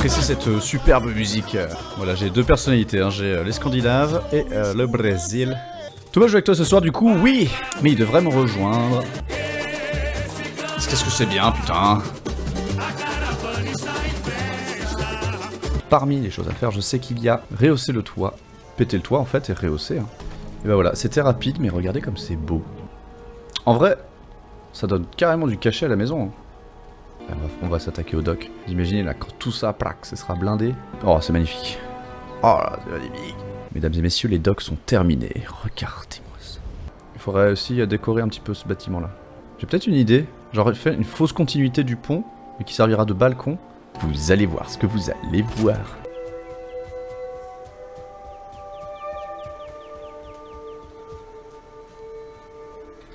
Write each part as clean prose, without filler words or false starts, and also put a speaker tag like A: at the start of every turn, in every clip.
A: appréciez cette superbe musique. Voilà, j'ai deux personnalités, hein. J'ai les Scandinaves et le Brésil. Thomas joue avec toi ce soir du coup, oui, mais il devrait me rejoindre. Qu'est-ce que c'est bien, putain. Parmi les choses à faire, je sais qu'il y a rehausser le toit. Péter le toit en fait et rehausser. Hein. Et ben voilà, c'était rapide, mais regardez comme c'est beau. En vrai, ça donne carrément du cachet à la maison. Hein. On va s'attaquer au dock. Imaginez là, quand tout ça, plaque, ce sera blindé. Oh, c'est magnifique. Oh là, c'est magnifique. Mesdames et messieurs, les docks sont terminés. Regardez-moi ça. Il faudrait aussi décorer un petit peu ce bâtiment là. J'ai peut-être une idée. J'aurais fait une fausse continuité du pont, mais qui servira de balcon. Vous allez voir ce que vous allez voir.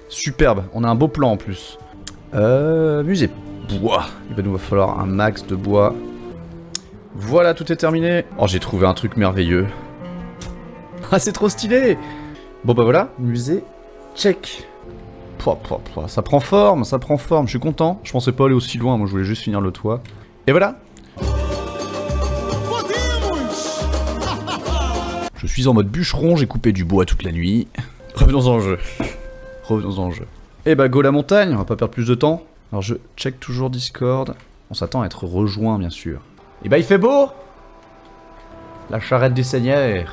A: Superbe, on a un beau plan en plus. Musée bois. Il va nous falloir un max de bois. Voilà, tout est terminé. Oh, j'ai trouvé un truc merveilleux. Ah, c'est trop stylé. Bon bah voilà, musée, check. Ça prend forme, je suis content. Je pensais pas aller aussi loin, moi je voulais juste finir le toit. Et voilà. Je suis en mode bûcheron, j'ai coupé du bois toute la nuit. Revenons en jeu. Et bah go la montagne, on va pas perdre plus de temps. Alors je check toujours Discord. On s'attend à être rejoint bien sûr. Et bah il fait beau. La charrette des seigneurs.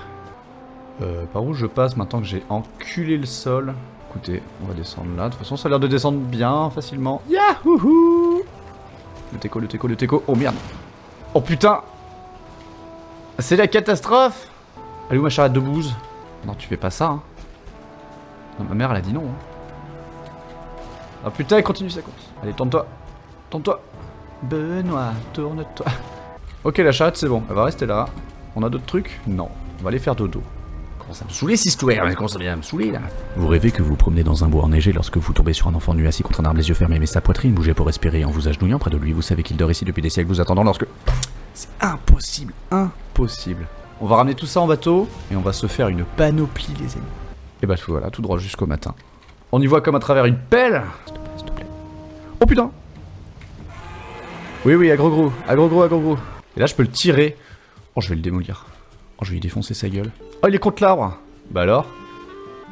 A: Par où je passe maintenant que j'ai enculé le sol? Écoutez, on va descendre là. De toute façon ça a l'air de descendre bien, facilement. Yahouhou. Le teco. Oh merde. Oh putain. C'est la catastrophe. Elle est où ma charrette de bouse? Non, tu fais pas ça, hein. Non, ma mère, elle a dit non, hein. Ah putain, continue sa course. Allez, tourne-toi. Benoît, tourne-toi. Ok, la charrette, c'est bon. Elle va rester là. On a d'autres trucs? Non. On va aller faire dodo. Commence à me saouler, cette histoire. Mais comment ça vient à me saouler, là? Vous rêvez que vous promenez dans un bois enneigé lorsque vous tombez sur un enfant nu assis contre un arbre, les yeux fermés, mais sa poitrine bougeait pour respirer en vous agenouillant près de lui. Vous savez qu'il dort ici depuis des siècles, vous attendant lorsque... C'est impossible. On va ramener tout ça en bateau, et on va se faire une panoplie, les amis. Et bah voilà, tout droit jusqu'au matin. On y voit comme à travers une pelle. S'il te plaît. Oh putain. Oui, à gros. Et là, je peux le tirer. Oh, je vais le démolir. Oh, je vais lui défoncer sa gueule. Oh, il est contre l'arbre. Bah alors.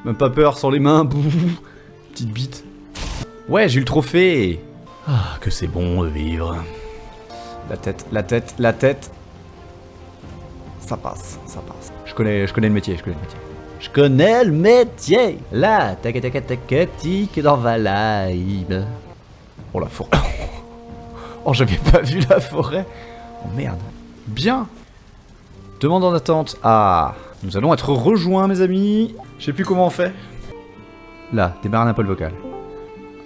A: Même pas peur, sans les mains. Petite bite. Ouais, j'ai eu le trophée. Ah, que c'est bon de vivre. La tête. Ça passe. Je connais le métier. Je connais le métier. Là, tac dans Valheim. Oh la forêt. Oh, j'avais pas vu la forêt. Oh merde. Bien. Demande en attente. Ah, nous allons être rejoints, mes amis. Je sais plus comment on fait. Là, démarre un peu le vocal.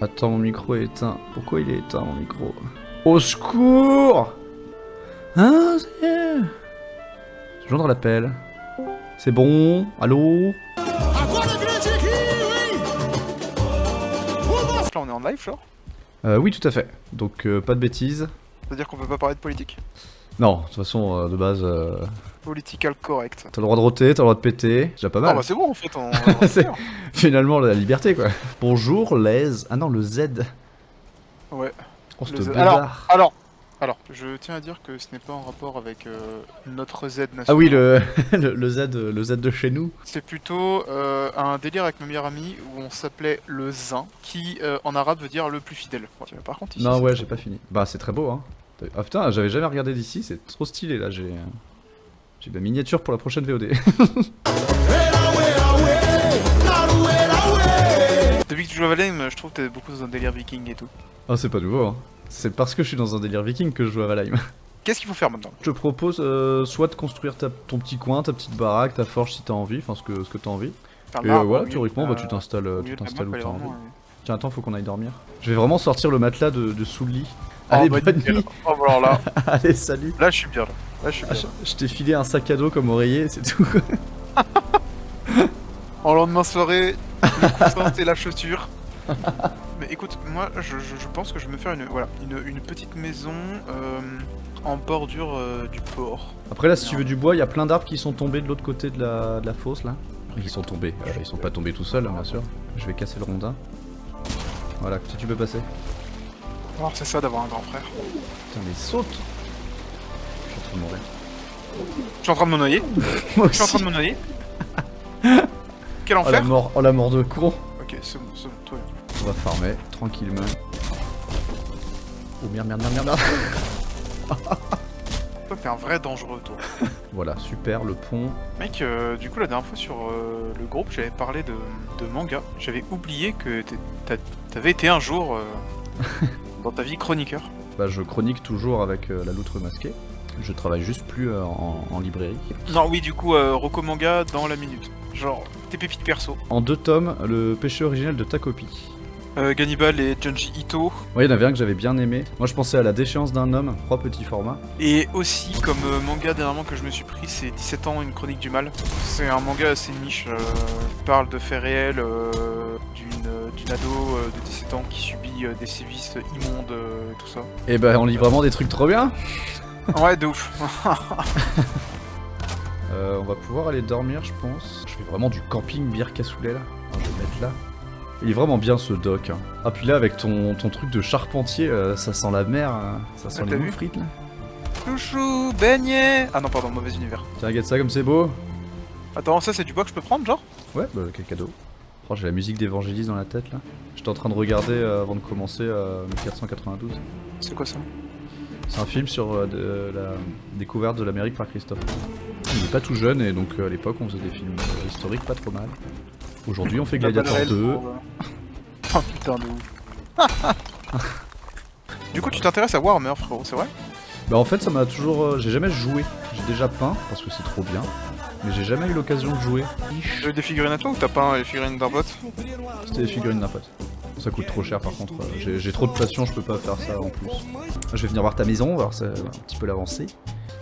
A: Attends, mon micro est éteint. Pourquoi il est éteint, mon micro? Au secours. Hein, c'est... Joindre l'appel. C'est bon. Allô?
B: Là on est en live, genre?
A: Oui, tout à fait. Donc, pas de bêtises.
B: C'est-à-dire qu'on peut pas parler de politique.
A: Non, de toute façon, de base...
B: Political correct.
A: T'as le droit de roter, t'as le droit de péter. C'est déjà pas mal.
B: Ah bah c'est bon en fait, on
A: C'est finalement la liberté, quoi. Bonjour, les... Ah non, le Z.
B: Ouais.
A: Oh, ce
B: Le Z.
A: bâtard.
B: Alors, je tiens à dire que ce n'est pas en rapport avec notre Z national.
A: Ah oui, le Z de chez nous.
B: C'est plutôt un délire avec ma meilleure amie où on s'appelait le Zin, qui en arabe veut dire le plus fidèle. Par contre, ici,
A: Non, ouais, j'ai pas fini. Bah, c'est très beau, hein. Ah putain, j'avais jamais regardé d'ici, c'est trop stylé, là, j'ai de la miniature pour la prochaine VOD.
B: Depuis que tu joues à Valheim, je trouve que t'es beaucoup dans un délire viking et tout.
A: Ah, c'est pas nouveau, hein. C'est parce que je suis dans un délire viking que je joue à Valheim.
B: Qu'est-ce qu'il faut faire maintenant?
A: Je te propose soit de construire ton petit coin, ta petite baraque, ta forge si t'as envie, enfin ce que t'as envie. Et voilà, théoriquement, bah, tu t'installes où t'as envie. Tiens, attends, faut qu'on aille dormir. Je vais vraiment sortir le matelas de sous le lit. Allez, bonne nuit.
B: Oh, bah alors là.
A: Allez, salut.
B: Là, je suis bien.
A: Je t'ai filé un sac à dos comme oreiller, c'est tout.
B: En lendemain soirée, le coussin et la chaussure. Mais écoute, moi je pense que je vais me faire une petite maison en bordure du port.
A: Après là, si tu veux du bois, il y a plein d'arbres qui sont tombés de l'autre côté de la fosse là. Ils sont tombés, ils sont pas tombés tout seuls, hein, bien sûr. Je vais casser le rondin. Voilà, comme ça tu peux passer.
B: Alors c'est ça d'avoir un grand frère.
A: Putain mais saute. Je suis en de mourir.
B: Je suis en train de me noyer.
A: Moi
B: Je suis en train
A: aussi.
B: de me noyer. Quel
A: Oh la
B: enfer.
A: mort, oh la mort de con.
B: Ok, c'est bon, toi.
A: On va farmer tranquillement. Oh merde, merde, merde, merde.
B: Toi, t'es un vrai dangereux, toi.
A: Voilà, super, le pont.
B: Mec, du coup, la dernière fois sur le groupe, j'avais parlé de manga. J'avais oublié que t'avais été un jour dans ta vie chroniqueur.
A: Bah, je chronique toujours avec la loutre masquée. Je travaille juste plus en librairie.
B: Non, oui, du coup, Rocco Manga dans la minute. Genre, tes pépites perso.
A: En 2 tomes, le péché originel de ta copie.
B: Gannibal et Junji Ito.
A: Ouais, il y en avait un que j'avais bien aimé. Moi, je pensais à La déchéance d'un homme, 3 petits formats.
B: Et aussi, comme manga dernièrement que je me suis pris, c'est 17 ans, une chronique du mal. C'est un manga assez niche. Il parle de faits réels d'une ado de 17 ans qui subit des sévices immondes et tout ça.
A: Et bah, on lit vraiment des trucs trop bien.
B: Ouais, de ouf.
A: On va pouvoir aller dormir, je pense. Je fais vraiment du camping bière cassoulet là. Alors, je vais le mettre là. Il est vraiment bien ce doc. Hein. Ah, puis là, avec ton truc de charpentier, ça sent la mer, hein. Ça sent
B: Ah,
A: les
B: t'as
A: moules
B: vu
A: frites là.
B: Chouchou, beignet. Ah non, pardon, mauvais univers.
A: Tiens, regarde ça comme c'est beau.
B: Attends, ça c'est du bois que je peux prendre, genre?
A: Ouais, bah, quel cadeau. Oh, j'ai la musique d'Évangéliste dans la tête là. J'étais en train de regarder avant de commencer 1492.
B: C'est quoi ça?
A: C'est un film sur la découverte de l'Amérique par Christophe. Il est pas tout jeune et donc à l'époque on faisait des films historiques pas trop mal. Aujourd'hui on fait Gladiator 2.
B: Oh putain de ouf. Du coup tu t'intéresses à Warhammer frérot, c'est vrai?
A: Bah en fait ça m'a toujours... j'ai jamais joué. J'ai déjà peint parce que c'est trop bien. Mais j'ai jamais eu l'occasion de jouer.
B: Tu veux des figurines à toi ou t'as pas les figurines d'un pote?
A: C'était des figurines d'un pote. Ça coûte trop cher par contre. J'ai trop de passion, je peux pas faire ça en plus. Je vais venir voir ta maison, voir ça, un petit peu l'avancée.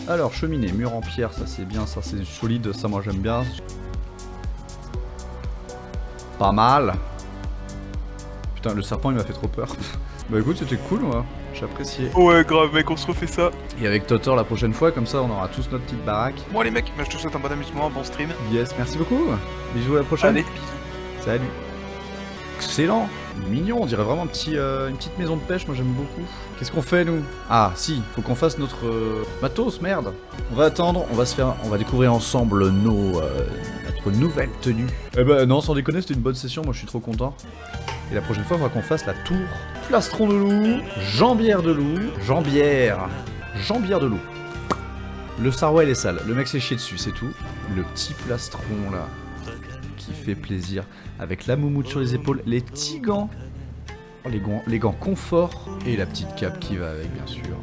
A: Alors cheminée, mur en pierre, ça c'est bien, ça c'est solide, ça moi j'aime bien. Pas mal. Putain le serpent il m'a fait trop peur. Bah écoute c'était cool moi, j'ai apprécié.
B: Ouais grave mec, on se refait ça.
A: Et avec Totor la prochaine fois, comme ça on aura tous notre petite baraque.
B: Bon les mecs, bah, je te souhaite un bon amusement, un bon stream.
A: Yes, merci beaucoup. Bisous à la prochaine.
B: Allez, bisous.
A: Salut. Excellent. Mignon, on dirait vraiment une petite maison de pêche, moi j'aime beaucoup. Qu'est-ce qu'on fait nous? Ah si, faut qu'on fasse notre matos, merde. On va attendre, on va découvrir ensemble notre nouvelle tenue. Eh ben non, sans déconner, c'était une bonne session, moi je suis trop content. Et la prochaine fois, il faudra qu'on fasse la tour. Plastron de loup, jambière de loup, jambière de loup. Le Sarwell est sale, le mec s'est chié dessus, c'est tout. Le petit plastron là, qui fait plaisir. Avec la moumoute sur les épaules, les petits gants. Oh, les gants confort. Et la petite cape qui va avec, bien sûr.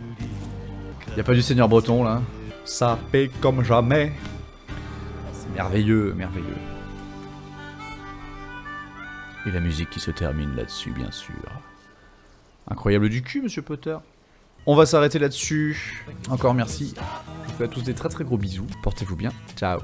A: Y a pas du Seigneur Breton là. Ça paie comme jamais. C'est merveilleux, merveilleux. Et la musique qui se termine là-dessus, bien sûr. Incroyable du cul, monsieur Potter. On va s'arrêter là-dessus. Encore merci. Je vous fais à tous des très très gros bisous. Portez-vous bien. Ciao.